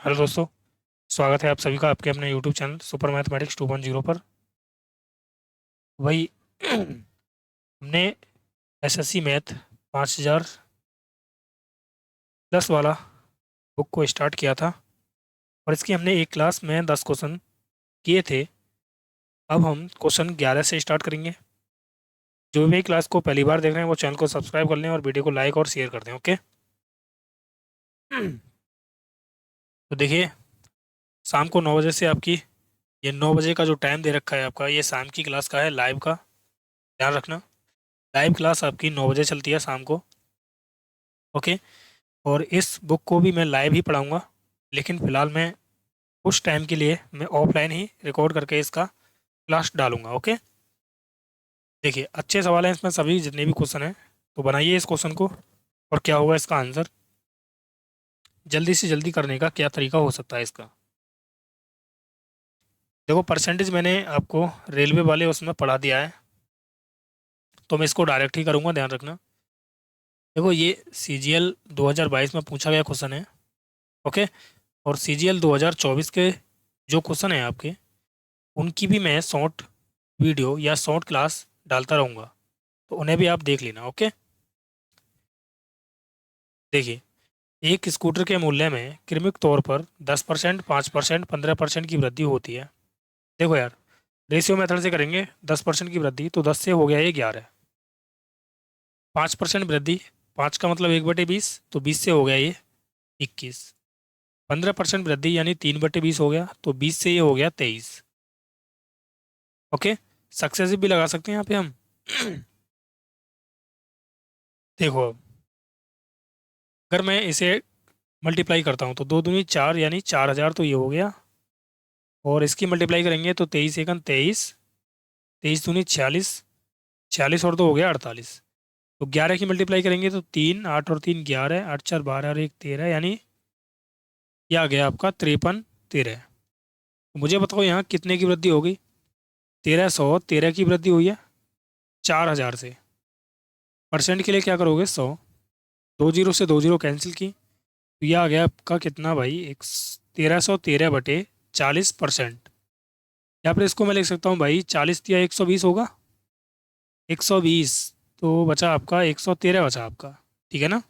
Hello दोस्तों। स्वागत है आप सभी का आपके अपने यूट्यूब चैनल सुपर मैथमेटिक्स 2.0 पर। वही हमने एसएससी मैथ 5010 वाला बुक को स्टार्ट किया था और इसकी हमने एक क्लास में 10 क्वेश्चन किए थे। अब हम क्वेश्चन 11 से स्टार्ट करेंगे। जो भी क्लास को पहली बार देख रहे हैं वो चैनल को सब्सक्राइब कर लें और वीडियो को लाइक और शेयर कर दें। ओके। तो देखिए, शाम को 9 बजे से आपकी ये 9 बजे का जो टाइम दे रखा है आपका, ये शाम की क्लास का है, लाइव का। ध्यान रखना, लाइव क्लास आपकी 9 बजे चलती है शाम को। ओके। और इस बुक को भी मैं लाइव ही पढ़ाऊंगा, लेकिन फ़िलहाल मैं कुछ टाइम के लिए मैं ऑफलाइन ही रिकॉर्ड करके इसका क्लास डालूंगा। ओके। देखिए, अच्छे सवाल हैं इसमें, सभी जितने भी क्वेश्चन हैं। तो बनाइए इस क्वेश्चन को और क्या होगा इसका आंसर। जल्दी से जल्दी करने का क्या तरीका हो सकता है इसका। देखो, परसेंटेज मैंने आपको रेलवे वाले उसमें पढ़ा दिया है, तो मैं इसको डायरेक्ट ही करूँगा, ध्यान रखना। देखो, ये CGL 2022 में पूछा गया क्वेश्चन है। ओके। और CGL 2024 के जो क्वेश्चन हैं आपके, उनकी भी मैं शॉर्ट वीडियो या शॉर्ट क्लास डालता रहूँगा, तो उन्हें भी आप देख लेना। ओके। देखिए, एक स्कूटर के मूल्य में क्रमिक तौर पर 10%, 5%, 15% की वृद्धि होती है। देखो यार, रेशियो मेथड से करेंगे। 10% की वृद्धि तो 10 से हो गया ये 11। 5% वृद्धि, 5 का मतलब 1/20, तो 20 से हो गया ये 21। 15% वृद्धि यानी 3/20 हो गया, तो 20 से ये हो गया 23। ओके। सक्सेसिव भी लगा सकते हैं यहाँ पे हम। देखो, अगर मैं इसे मल्टीप्लाई करता हूँ तो 2 दूनी 4 यानी 4000, तो ये हो गया। और इसकी मल्टीप्लाई करेंगे तो 23 एकन 23, 23 दूनी 46, 46 और 2 हो गया 48। तो 11 की मल्टीप्लाई करेंगे तो 3, 8 और 3 11, 8 4 12 और 1 13, यानी ये आ गया आपका 53 13। तो मुझे बताओ यहाँ कितने की वृद्धि होगी। 1313 की वृद्धि हुई है 4000 से। परसेंट के लिए क्या करोगे, 100। दो जीरो से दो जीरो कैंसिल की, तो यह आ गया आपका कितना भाई, एक 1313/40%। या फिर इसको मैं लिख सकता हूँ भाई, 40 या 120 होगा, 120। तो बचा आपका 113 बचा आपका। ठीक है ना।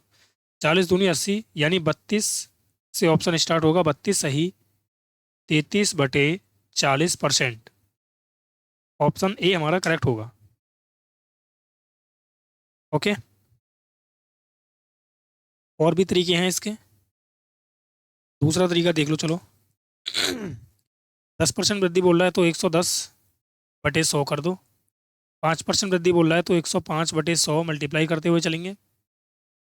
40 दूनी 80 यानी 32 से ऑप्शन स्टार्ट होगा, 32 सही। 33/40%, ऑप्शन ए हमारा करेक्ट होगा। ओके। और भी तरीके हैं इसके। दूसरा तरीका देख लो, चलो। 10% वृद्धि बोल रहा है तो 110/100 कर दो। 5% वृद्धि बोल रहा है तो 105/100 मल्टीप्लाई करते हुए चलेंगे।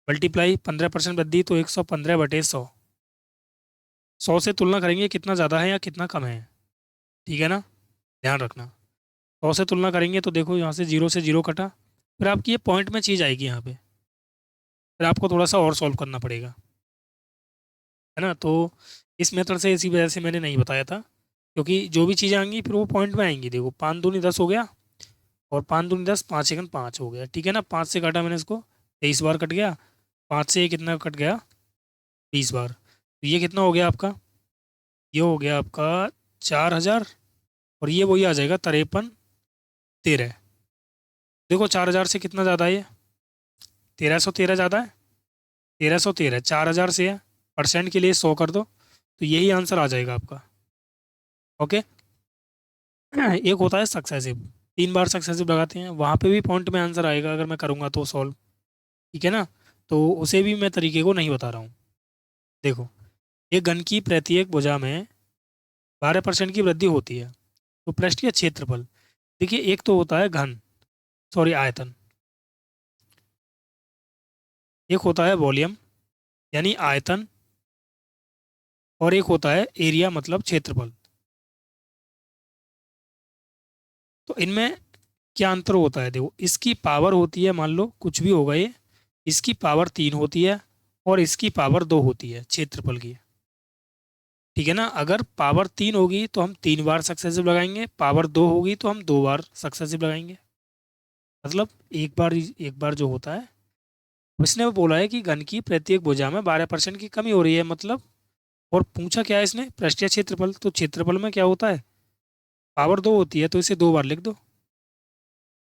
मल्टीप्लाई 15% वृद्धि तो 115/100। 100 से तुलना करेंगे कितना ज़्यादा है या कितना कम है। ठीक है ना। ध्यान रखना, 100 से तुलना करेंगे तो देखो यहाँ से जीरो कटा, फिर आपकी ये पॉइंट में चीज़ आएगी यहाँ पे, फिर आपको थोड़ा सा और सॉल्व करना पड़ेगा, है ना। तो इस मेथड से इसी वजह से मैंने नहीं बताया था, क्योंकि जो भी चीज़ें आएंगी फिर वो पॉइंट में आएंगी। देखो, 5 दूनी 10 हो गया, और 5 दूनी 10, 5 एकन 5 हो गया। ठीक है ना। 5 से काटा मैंने इसको, 23 बार कट गया। 5 से ये कितना कट गया, 20 बार। तो ये कितना हो गया आपका, ये हो गया आपका 4000। और ये वही आ जाएगा 53 13। देखो, 4000 से कितना ज़्यादा है ये, 1313 ज़्यादा है। 1313 4000 से है। परसेंट के लिए 100 कर दो, तो यही आंसर आ जाएगा आपका। ओके। एक होता है सक्सेसिव, 3 बार सक्सेसिव लगाते हैं, वहाँ पे भी पॉइंट में आंसर आएगा अगर मैं करूँगा तो सॉल्व। ठीक है ना। तो उसे भी मैं तरीके को नहीं बता रहा हूँ। देखो, एक घन की प्रत्येक भुजा में 12% की वृद्धि होती है, तो पृष्ठीय क्षेत्रफल। देखिए, एक तो होता है घन, सॉरी आयतन, एक होता है वॉल्यूम यानी आयतन, और एक होता है एरिया मतलब क्षेत्रफल। तो इनमें क्या अंतर होता है, देखो, इसकी पावर होती है, मान लो कुछ भी होगा ये, इसकी पावर 3 होती है और इसकी पावर 2 होती है क्षेत्रफल की। ठीक है ना। अगर पावर 3 होगी तो हम 3 बार सक्सेसिव लगाएंगे, पावर 2 होगी तो हम 2 बार सक्सेसिव लगाएंगे। मतलब एक बार जो होता है, उसने वो बोला है कि घन की प्रत्येक भुजा में 12% की कमी हो रही है, मतलब और पूछा क्या है इसने, पृष्ठीय क्षेत्रफल। तो क्षेत्रफल में क्या होता है, पावर 2 होती है, तो इसे 2 बार लिख दो,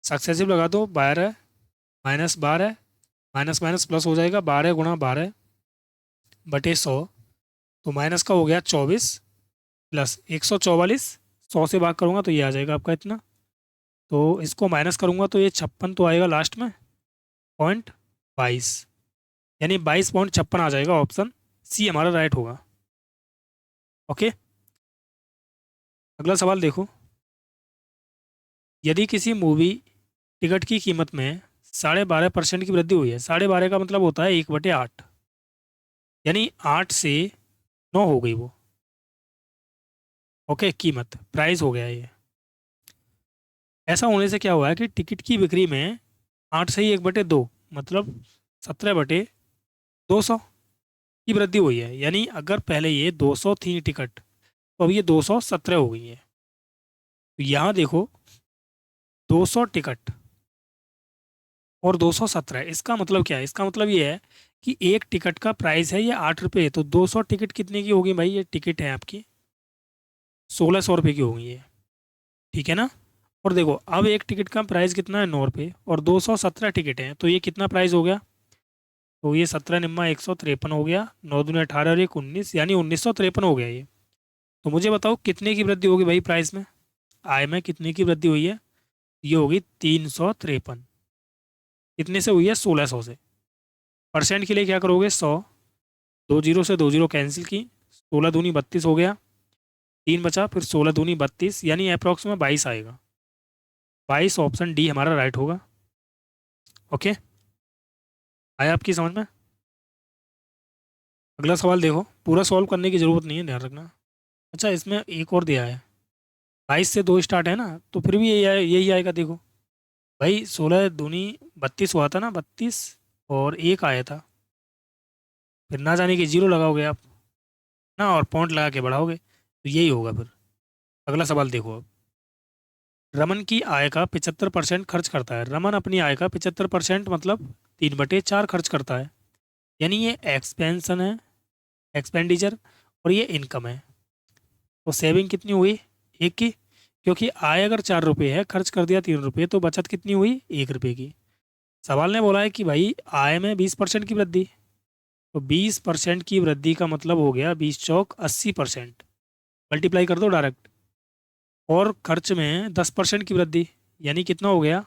सक्सेसिव लगा दो। 12 माइनस 12 माइनस माइनस प्लस हो जाएगा, 12 × 12 बटे 100। तो माइनस का हो गया 24 प्लस 144, 100 से भाग करूंगा तो ये आ जाएगा आपका इतना। तो इसको माइनस करूंगा तो ये 56 तो आएगा लास्ट में, 0.22, यानी 22.56 आ जाएगा। ऑप्शन सी हमारा राइट होगा। ओके, अगला सवाल देखो। यदि किसी मूवी टिकट की कीमत में 12.5% की वृद्धि हुई है, 12.5 का मतलब होता है 1/8, यानी 8 से 9 हो गई वो। ओके, कीमत प्राइस हो गया ये। ऐसा होने से क्या हुआ है कि टिकट की बिक्री में 8 से ही 1/2 मतलब 17/200 की वृद्धि हुई है। यानी अगर पहले ये 200 थी टिकट, तो अब ये 217 हो गई है। तो यहाँ देखो, 200 टिकट और 217, इसका मतलब क्या है, इसका मतलब ये है कि एक टिकट का प्राइस है ये 8 रुपये, तो 200 टिकट कितने की होगी भाई, ये टिकट है आपकी 1600 रुपये की होगी ये, ठीक है ना। और देखो अब एक टिकट का प्राइस कितना है, 9 रुपये, और 217 टिकट हैं, तो ये कितना प्राइस हो गया, तो ये 17 × 9 = 153 हो गया, 9 दूनी 18 और 1 19, यानी 1953 हो गया ये। तो मुझे बताओ कितने की वृद्धि होगी भाई प्राइस में, आय में कितने की वृद्धि हुई है, ये होगी 353। कितने से हुई है, 1600 से। परसेंट के लिए क्या करोगे, 100, 2 जीरो से 2 जीरो कैंसिल की, 16 दूनी 32 हो गया, 3 बचा, फिर 16 दूनी 32, यानी अप्रॉक्स में 22 आएगा। 22, ऑप्शन डी हमारा राइट होगा। ओके, आया आपकी समझ में। अगला सवाल देखो, पूरा सॉल्व करने की जरूरत नहीं है, ध्यान रखना। अच्छा, इसमें एक और दिया है, 22 से 2 स्टार्ट है ना, तो फिर भी यही आएगा। देखो भाई, 16 दूनी 32 हुआ था ना, 32 और 1 आया था, फिर ना जाने की जीरो लगाओगे आप ना, और पॉइंट लगा के बढ़ाओगे, तो यही होगा फिर। अगला सवाल देखो अब। रमन की आय का 75% खर्च करता है। रमन अपनी आय का 75% मतलब 3/4 खर्च करता है, यानी ये एक्सपेंशन है, एक्सपेंडिचर, और ये इनकम है। तो सेविंग कितनी हुई, 1 की, क्योंकि आय अगर 4 रुपये है, खर्च कर दिया 3 रुपये, तो बचत कितनी हुई, 1 रुपये की। सवाल ने बोला है कि भाई आय में 20% की वृद्धि, तो 20% की वृद्धि का मतलब हो गया 20 × 4 = 80%, मल्टीप्लाई कर दो डायरेक्ट। और खर्च में 10% की वृद्धि, यानी कितना हो गया,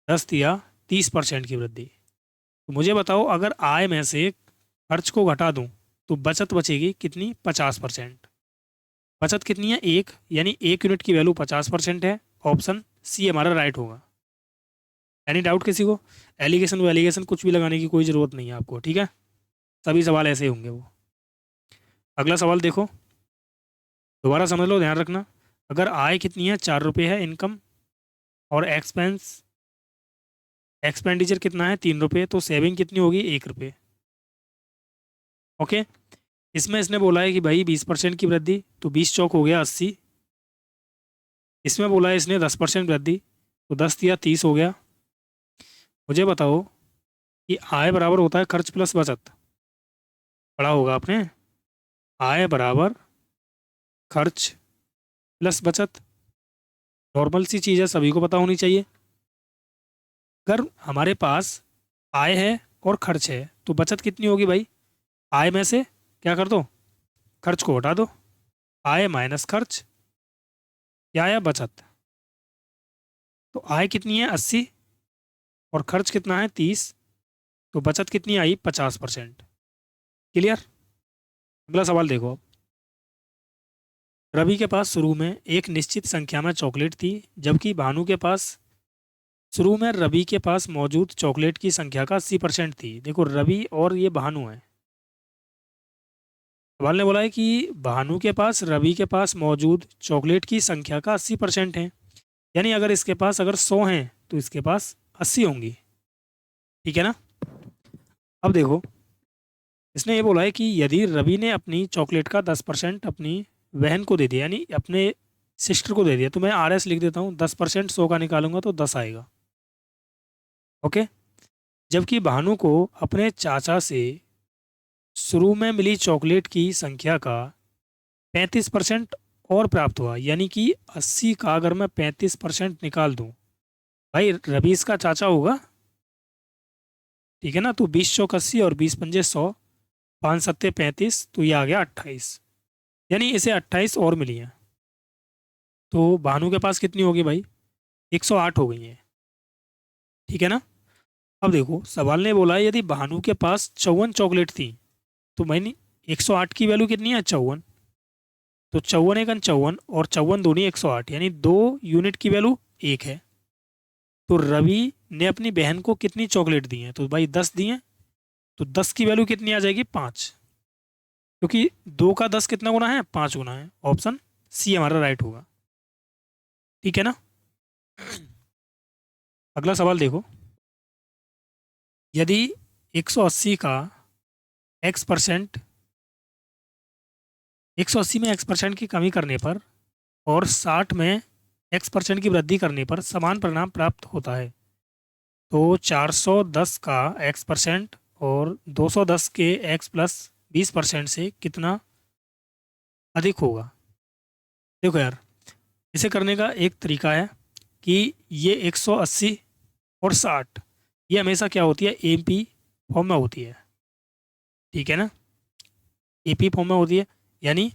10 या 30% की वृद्धि। तो मुझे बताओ अगर आय में से खर्च को घटा दूं तो बचत बचेगी कितनी, 50%। बचत कितनी है, 1, यानी 1 यूनिट की वैल्यू 50% है। ऑप्शन सी हमारा राइट होगा। एनी डाउट किसी को, एलिगेशन एलिगेशन कुछ भी लगाने की कोई ज़रूरत नहीं है आपको, ठीक है। सभी सवाल ऐसे ही होंगे वो। अगला सवाल देखो, दोबारा समझ लो, ध्यान रखना। अगर आय कितनी है, 4 रुपये है इनकम, और एक्सपेंडिचर कितना है, 3 रुपये, तो सेविंग कितनी होगी, 1 रुपये। ओके, इसमें इसने बोला है कि भाई 20% की वृद्धि, तो 20 × 4 हो गया 80। इसमें बोला है इसने 10% वृद्धि, तो 10 या 30 हो गया। मुझे बताओ कि आय बराबर होता है खर्च प्लस बचत, पढ़ा होगा आपने, आय बराबर खर्च प्लस बचत, नॉर्मल सी चीज़ है, सभी को पता होनी चाहिए। अगर हमारे पास आय है और खर्च है, तो बचत कितनी होगी भाई, आय में से क्या कर दो, खर्च को हटा दो, आय माइनस खर्च, क्या आया, बचत। तो आय कितनी है, 80, और खर्च कितना है, 30, तो बचत कितनी आई, 50%। क्लियर। अगला सवाल देखो अब। रवि के पास शुरू में एक निश्चित संख्या में चॉकलेट थी, जबकि भानु के पास शुरू में रवि के पास मौजूद चॉकलेट की संख्या का 80% थी। देखो रवि और ये भानु है। सवाल ने बोला है कि भानु के पास रवि के पास मौजूद चॉकलेट की संख्या का 80% है, यानी अगर इसके पास अगर 100 हैं तो इसके पास 80 होंगी, ठीक है ना। अब देखो, इसने ये बोला है कि यदि रवि ने अपनी चॉकलेट का 10% अपनी बहन को दे दिया, यानी अपने सिस्टर को दे दिया, तो मैं RS लिख देता हूँ, 10% 100 का निकालूंगा तो 10 आएगा। ओके, जबकि भानु को अपने चाचा से शुरू में मिली चॉकलेट की संख्या का 35% और प्राप्त हुआ, यानी कि 80 का अगर मैं 35% निकाल दूं, भाई रवि इसका चाचा होगा, ठीक है ना। तो 20 चौक 80 और 20 पंजे 100, 5 सत्ते 35, तो ये आ गया 28, यानी इसे 28 और मिली है। तो भानु के पास कितनी होगी भाई, 108 हो गई है, ठीक है ना। अब देखो सवाल ने बोला है यदि भानु के पास 54 चॉकलेट थी, तो मैंने 108 की वैल्यू कितनी है, 54। तो 54 एक 54 और 54 दूनी 108, यानी 2 यूनिट की वैल्यू 1 है। तो रवि ने अपनी बहन को कितनी चॉकलेट दी है, तो भाई 10 दी है। तो 10 की वैल्यू कितनी आ जाएगी, 5, क्योंकि 2 का 10 कितना गुना है, 5 गुना है। ऑप्शन सी हमारा राइट होगा, ठीक है ना। अगला सवाल देखो, यदि 180 का x%, 180 में x% की कमी करने पर और 60 में x% की वृद्धि करने पर समान परिणाम प्राप्त होता है, तो 410 का x% और 210 के x+20% से कितना अधिक होगा। देखो यार, इसे करने का एक तरीका है कि ये 180 और 60 ये हमेशा क्या होती है, एपी फॉर्म में होती है, ठीक है ना। एपी फॉर्म में होती है, यानी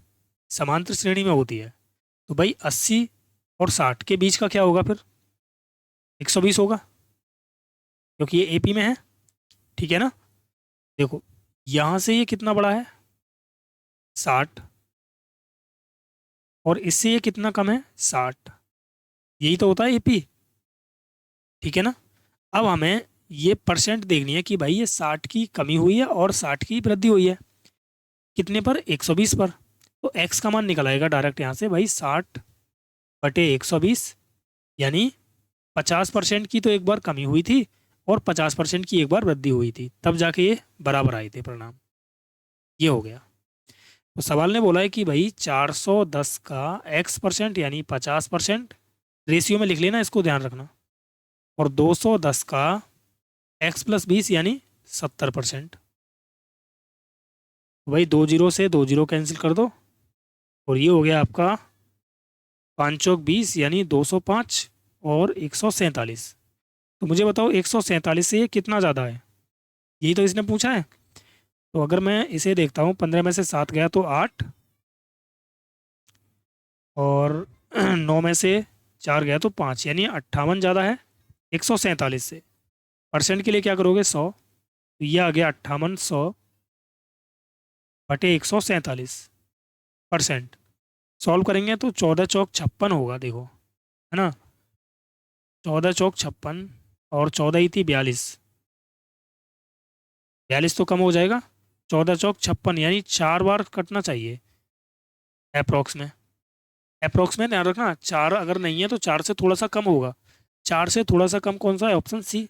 समांतर श्रेणी में होती है। तो भाई 80 और 60 के बीच का क्या होगा फिर, 120 होगा, क्योंकि ये एपी में है, ठीक है ना। देखो यहाँ से ये कितना बड़ा है, 60, और इससे ये कितना कम है, 60, यही तो होता है एपी, ठीक है ना। अब हमें ये परसेंट देखनी है कि भाई ये 60 की कमी हुई है और 60 की वृद्धि हुई है, कितने पर, 120 पर। तो x का मान निकल आएगा डायरेक्ट यहाँ से भाई, 60/120, यानी 50% की तो एक बार कमी हुई थी और 50% की एक बार वृद्धि हुई थी, तब जाके ये बराबर आए थे परिणाम, ये हो गया। तो सवाल ने बोला है कि भाई 410 का x% यानी 50% रेशियो में लिख लेना, इसको ध्यान रखना, और 210 का x+20 यानी 70%। भाई 2 जीरो से 2 जीरो कैंसिल कर दो, और ये हो गया आपका 5 चौक 20 यानी 205 और 147। तो मुझे बताओ 147 से ये कितना ज़्यादा है, यही तो इसने पूछा है। तो अगर मैं इसे देखता हूँ, 15 में से 7 गया तो 8, और 9 में से 4 गया तो 5, यानी 58 ज़्यादा है 147 से। परसेंट के लिए क्या करोगे, 100, तो ये आ गया 5800/147%। सॉल्व करेंगे तो 14 चौक 56 होगा, देखो है ना, 14 चौक 56 और 14 ही थी 42, 42 तो कम हो जाएगा, 14 चौक 56 यानी 4 बार कटना चाहिए अप्रोक्स में। अप्रोक्स में ध्यान रखना, 4 अगर नहीं है तो 4 से थोड़ा सा कम होगा, 4 से थोड़ा सा कम कौन सा है, ऑप्शन सी।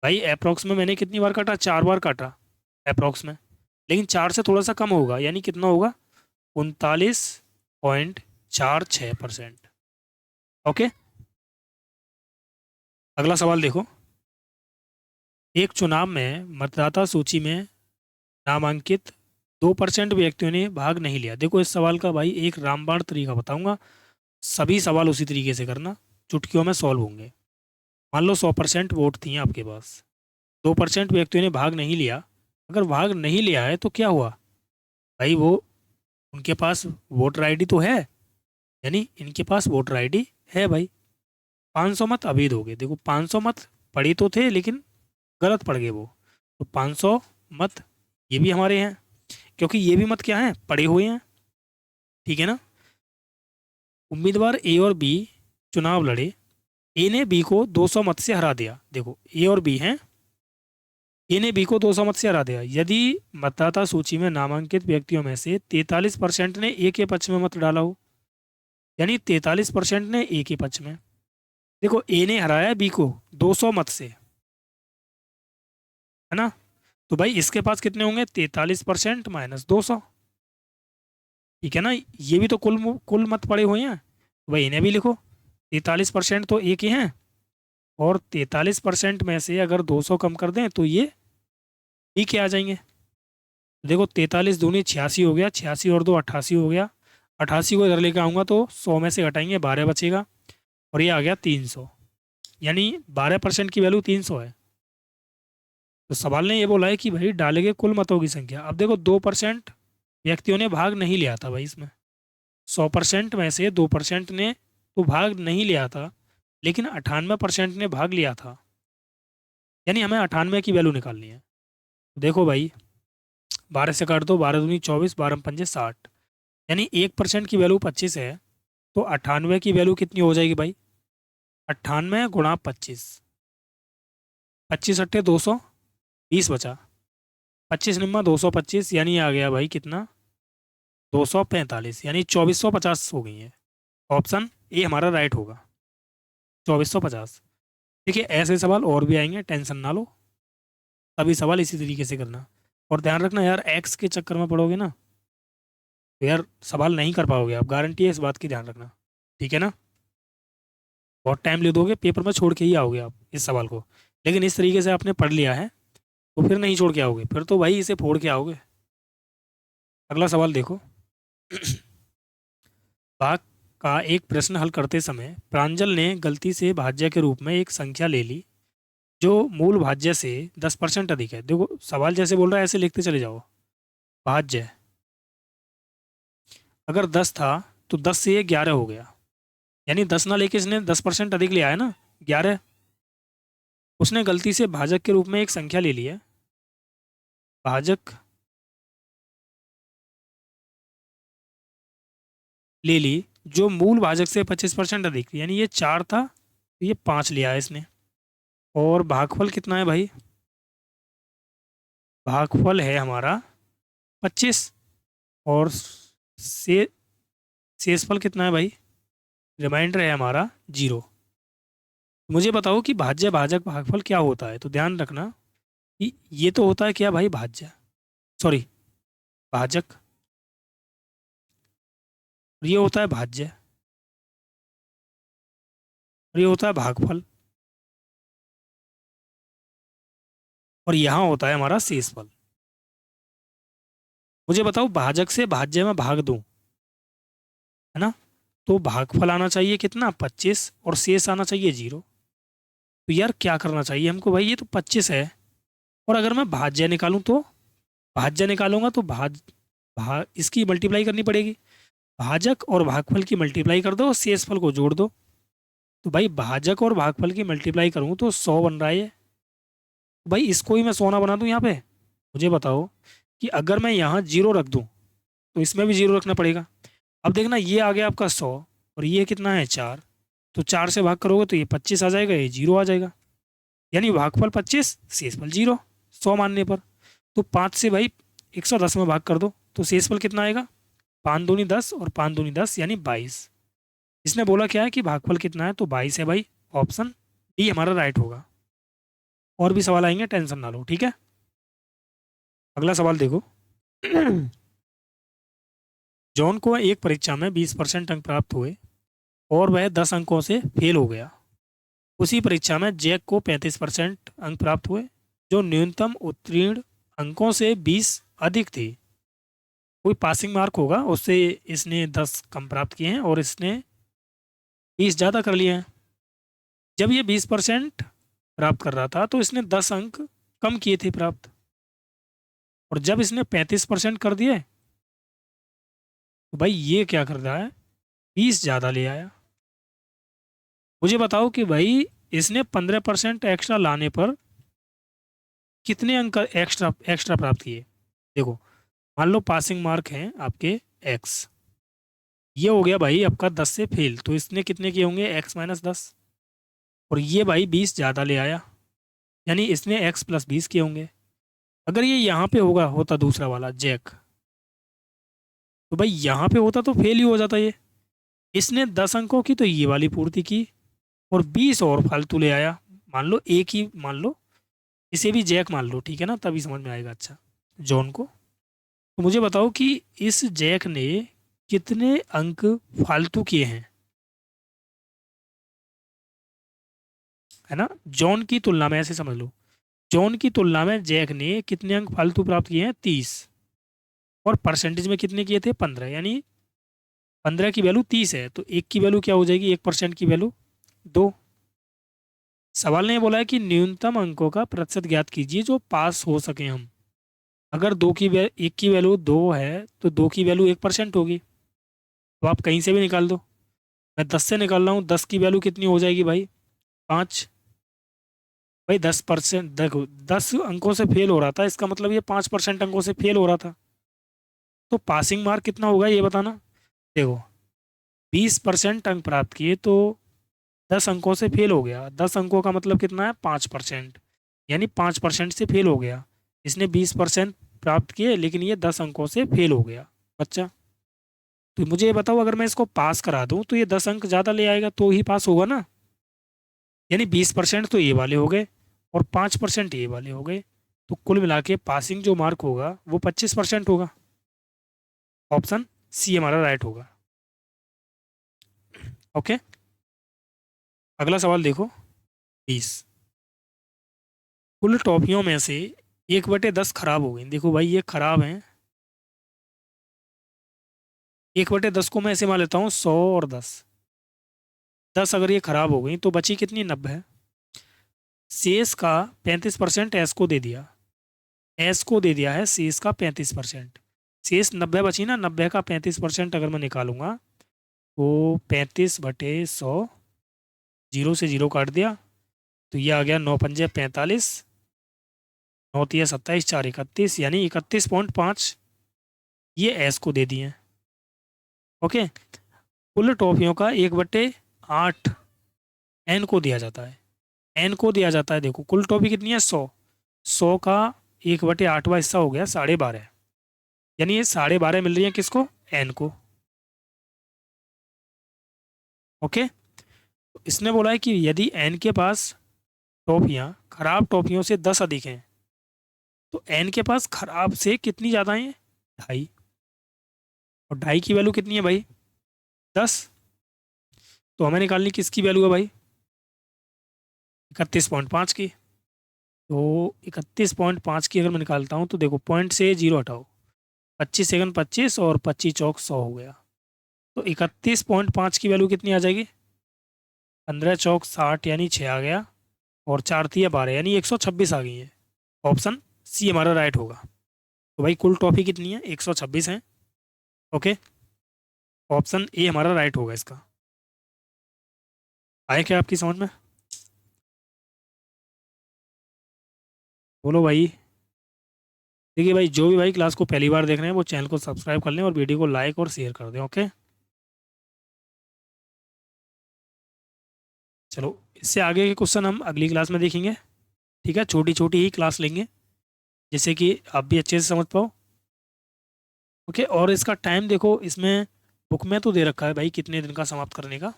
भाई अप्रोक्स में मैंने कितनी बार काटा, 4 बार काटा अप्रोक्स में, लेकिन 4 से थोड़ा सा कम होगा, यानी कितना होगा, 39.46%। ओके, अगला सवाल देखो, एक चुनाव में मतदाता सूची में नामांकित 2% व्यक्तियों ने भाग नहीं लिया। देखो इस सवाल का भाई एक रामबाण तरीका बताऊंगा, सभी सवाल उसी तरीके से करना, चुटकियों में सॉल्व होंगे। मान लो 100% वोट थी आपके पास, 2% व्यक्तियों ने भाग नहीं लिया। अगर भाग नहीं लिया है तो क्या हुआ भाई, वो उनके पास वोटर आईडी तो है, यानी इनके पास वोटर आईडी है भाई। 500 मत अभी दोगे, देखो 500 मत पड़े तो थे लेकिन गलत पड़ गए वो, तो 500 मत ये भी हमारे हैं, क्योंकि ये भी मत क्या हैं, पड़े हुए हैं, ठीक है ना। उम्मीदवार ए और बी चुनाव लड़े, ए ने बी को 200 मत से हरा दिया। देखो ए और बी हैं, ए ने बी को 200 मत से हरा दिया। यदि मतदाता सूची में नामांकित व्यक्तियों में से 43% ने ए के पक्ष में मत डाला हो, यानी 43% ने ए के पक्ष में, देखो ए ने हराया बी को 200 मत से, है ना। तो भाई इसके पास कितने होंगे, 43% माइनस 200, ठीक है ना। ये भी तो कुल कुल मत पड़े हुए हैं, तो भाई इन्हें भी लिखो, 43% तो ए के हैं, और 43% में से अगर 200 कम कर दें तो ये बी के आ जाएंगे, देखो 43 दूनी 86 हो गया, 86 और 2 88 हो गया, 88 को इधर लेकर आऊँगा तो 100 में से घटाएंगे 12 बचेगा, और ये आ गया 300, यानी 12% की वैल्यू 300 है। तो सवाल ने ये बोला है कि भाई डाले गए कुल मतों की संख्या। अब देखो 2% व्यक्तियों ने भाग नहीं लिया था भाई इसमें, 100% में से 2% ने तो भाग नहीं लिया था, लेकिन 98% ने भाग लिया था, यानी हमें 98 की वैल्यू निकालनी है। देखो भाई 12 से काट दो, 12 दूनी 24, 12 पंजे 60, यानी 1% की वैल्यू 25 है, तो 98 की वैल्यू कितनी हो जाएगी भाई? 98 गुणा 25, 25 अट्ठे 220 बचा, 25 निम्मा 225, यानी आ गया भाई कितना? 245, यानी 2450 हो गई है। ऑप्शन ए हमारा राइट होगा, 2450। देखिए ऐसे सवाल और भी आएंगे, टेंशन ना लो, सभी सवाल इसी तरीके से करना। और ध्यान रखना यार, एक्स के चक्कर में पड़ोगे ना तो यार सवाल नहीं कर पाओगे आप, गारंटी है इस बात की, ध्यान रखना, ठीक है ना। बहुत टाइम ले दोगे, पेपर में छोड़ के ही आओगे आप इस सवाल को। लेकिन इस तरीके से आपने पढ़ लिया है तो फिर नहीं छोड़ के आओगे, फिर तो भाई इसे फोड़ के आओगे। अगला सवाल देखो। भाग का एक प्रश्न हल करते समय प्रांजल ने गलती से भाज्य के रूप में एक संख्या ले ली जो मूल भाज्य से 10% अधिक है। देखो सवाल जैसे बोल रहा है ऐसे लिखते चले जाओ। भाज्य अगर 10 था तो 10 से ये 11 हो गया, यानी 10 ना लेके इसने 10% अधिक लिया है ना, 11। उसने गलती से भाजक के रूप में एक संख्या ले ली है, भाजक ले ली जो मूल भाजक से 25% अधिक थी, यानी ये 4 था तो ये 5 लिया है इसने। और भागफल कितना है भाई? भागफल है हमारा 25, और से शेषफल कितना है भाई? रिमाइंडर है हमारा 0। मुझे बताओ कि भाज्य भाजक भागफल क्या होता है, तो ध्यान रखना कि ये तो होता है क्या भाई? भाज्य, सॉरी भाजक, और ये होता है भाज्य, और ये होता है भागफल, और यहाँ होता है हमारा शेषफल। मुझे बताओ भाजक से भाज्य में भाग दूं, है ना, तो भागफल आना चाहिए कितना? 25, और शेष आना चाहिए 0। तो यार क्या करना चाहिए हमको भाई? ये तो 25 है, और अगर मैं भाज्य निकालूं तो, भाज्य निकालूंगा तो इसकी मल्टीप्लाई करनी पड़ेगी। भाजक और भागफल की मल्टीप्लाई कर दो, शेषफल को जोड़ दो। तो भाई भाजक और भागफल की मल्टीप्लाई करूँ तो 100 बन रहा है ये। तो भाई इसको ही मैं 100 ना बना दूं यहाँ पे? मुझे बताओ कि अगर मैं यहाँ 0 रख दूं तो इसमें भी 0 रखना पड़ेगा। अब देखना ये आ गया आपका 100, और ये कितना है 4, तो 4 से भाग करोगे तो ये 25 आ जाएगा, ये 0 आ जाएगा, यानी भागफल 25, शेषफल 0, 100 मानने पर। तो 5 से भाई 110 में भाग कर दो तो शेषफल कितना आएगा? 5 दूनी 10 और 5 दूनी 10, यानी 22। इसने बोला क्या है कि भागफल कितना है, तो 22 है भाई। ऑप्शन डी हमारा राइट होगा। और भी सवाल आएंगे, टेंशन ना लो, ठीक है। अगला सवाल देखो। जॉन को एक परीक्षा में 20% अंक प्राप्त हुए और वह 10 अंकों से फेल हो गया। उसी परीक्षा में जैक को 35% अंक प्राप्त हुए जो न्यूनतम उत्तीर्ण अंकों से 20 अधिक थे। कोई पासिंग मार्क होगा, उससे इसने 10 कम प्राप्त किए हैं और इसने 20 ज़्यादा कर लिए हैं। जब ये 20% प्राप्त कर रहा था तो इसने 10 अंक कम किए थे प्राप्त, और जब इसने 35% कर दिए तो भाई ये क्या कर रहा है? 20 ज़्यादा ले आया। मुझे बताओ कि भाई इसने 15% एक्स्ट्रा लाने पर कितने अंक एक्स्ट्रा एक्स्ट्रा प्राप्त किए? देखो मान लो पासिंग मार्क हैं आपके एक्स, ये हो गया भाई आपका 10 से फेल, तो इसने कितने किए होंगे? x-10, और ये भाई 20 ज़्यादा ले आया, यानी इसने x+20 किए होंगे। अगर ये यहाँ पे होता दूसरा वाला जैक, तो भाई यहाँ पे होता तो फेल ही हो जाता ये। इसने 10 अंकों की तो ये वाली पूर्ति की, और 20 और फालतू ले आया। मान लो एक ही मान लो, इसे भी जैक मान लो, ठीक है ना, तभी समझ में आएगा अच्छा जॉन को। तो मुझे बताओ कि इस जैक ने कितने अंक फालतू किए हैं, है ना। जॉन की तुलना में, ऐसे समझ लो, जॉन की तुलना में जैक ने कितने अंक फालतू प्राप्त किए हैं? 30। और परसेंटेज में कितने किए थे 15, यानी 15 की वैल्यू 30 है, तो एक की वैल्यू क्या हो जाएगी, 1% की वैल्यू 2। सवाल ने बोला है कि न्यूनतम अंकों का प्रतिशत ज्ञात कीजिए जो पास हो सके हम। अगर एक की वैल्यू 2 है तो 2 की वैल्यू 1% होगी। तो आप कहीं से भी निकाल दो। मैं 10 से निकाल रहा हूँ, 10 की वैल्यू कितनी हो जाएगी भाई, 5। भाई 10%, देखो 10 अंकों से फेल हो रहा था, इसका मतलब ये 5% अंकों से फेल हो रहा था। तो पासिंग मार्क कितना होगा ये बताना। देखो 20% अंक प्राप्त किए तो 10 अंकों से फेल हो गया, 10 अंकों का मतलब कितना है 5%, यानी 5% से फेल हो गया। इसने 20% प्राप्त किए लेकिन ये 10 अंकों से फेल हो गया बच्चा। तो मुझे ये बताओ, अगर मैं इसको पास करा दूं तो ये 10 अंक ज़्यादा ले आएगा तो ही पास होगा ना। यानी 20% तो ये वाले हो गए और 5% ये वाले हो गए। तो कुल मिला के पासिंग जो मार्क होगा वो 25% होगा। ऑप्शन सी हमारा राइट होगा। ओके, अगला सवाल देखो 20। कुल टॉफियों में से 1/10 खराब हो गई। देखो भाई ये खराब हैं। 1/10 को मैं ऐसे मान लेता हूँ 100 और 10 अगर ये खराब हो गई तो बची कितनी, 90। शेष का 35% एस को दे दिया। एस को दे दिया है शेष का 35%। शेष 90 बची ना, 90 का 35% अगर मैं निकालूंगा तो 35/100, जीरो से जीरो काट दिया तो ये आ गया 9×5 = 45, 9×3 = 27, 4 31, यानी 31.5 ये एस को दे दिए। ओके, कुल टॉफियों का 1/8 एन को दिया जाता है। एन को दिया जाता है, देखो कुल टॉफी कितनी है 100, 100 का 1/8वां हिस्सा हो गया 12.5, यानी ये 12.5 मिल रही है किसको, एन को। ओके, तो इसने बोला है कि यदि एन के पास टॉफियाँ खराब टॉफियों से 10 अधिक हैं तो एन के पास खराब से कितनी ज़्यादा हैं, 2.5। और 2.5 की वैल्यू कितनी है भाई, 10। तो हमें निकालनी किसकी वैल्यू है भाई, 31.5 की। तो 31.5 की अगर मैं निकालता हूँ तो देखो पॉइंट से जीरो हटाओ, 25 सेकंड 25 और 25×4 = 100 हो गया। तो 31.5 की वैल्यू कितनी आ जाएगी, 15×4 = 60, यानी 6 आ गया। और 4×3 = 12, यानी 126 आ गई है। ऑप्शन सी हमारा राइट होगा। तो भाई कुल टॉफी कितनी है, 126 है। ओके, ऑप्शन ए हमारा राइट होगा इसका। आए क्या आपकी समझ में, बोलो भाई। देखिए भाई, जो भी भाई क्लास को पहली बार देख रहे हैं वो चैनल को सब्सक्राइब कर लें और वीडियो को लाइक और शेयर कर दें। ओके, चलो इससे आगे के क्वेश्चन हम अगली क्लास में देखेंगे। ठीक है, छोटी छोटी ही क्लास लेंगे जिससे कि आप भी अच्छे से समझ पाओ। ओके, और इसका टाइम देखो, इसमें बुक में तो दे रखा है भाई कितने दिन का समाप्त करने का,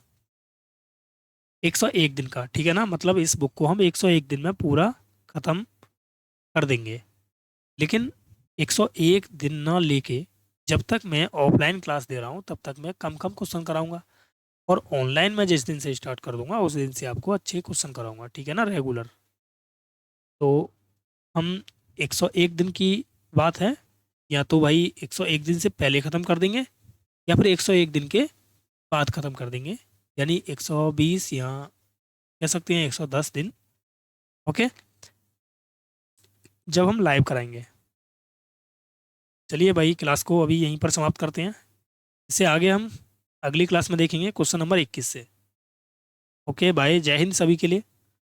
101 दिन का। ठीक है ना, मतलब इस बुक को हम 101 दिन में पूरा ख़त्म कर देंगे। लेकिन 101 दिन ना लेके, जब तक मैं ऑफलाइन क्लास दे रहा हूँ तब तक मैं कम कम क्वेश्चन कराऊंगा। और ऑनलाइन मैं जिस दिन से स्टार्ट कर दूंगा उस दिन से आपको अच्छे क्वेश्चन कराऊंगा। ठीक है ना, रेगुलर। तो हम 101 दिन की बात है, या तो भाई 101 दिन से पहले ख़त्म कर देंगे या फिर 101 दिन के बाद ख़त्म कर देंगे, यानी 120 या कह सकते हैं 110 दिन। ओके, जब हम लाइव कराएंगे। चलिए भाई, क्लास को अभी यहीं पर समाप्त करते हैं। इससे आगे हम अगली क्लास में देखेंगे क्वेश्चन नंबर 21 से। ओके बाय, जय हिंद सभी के लिए।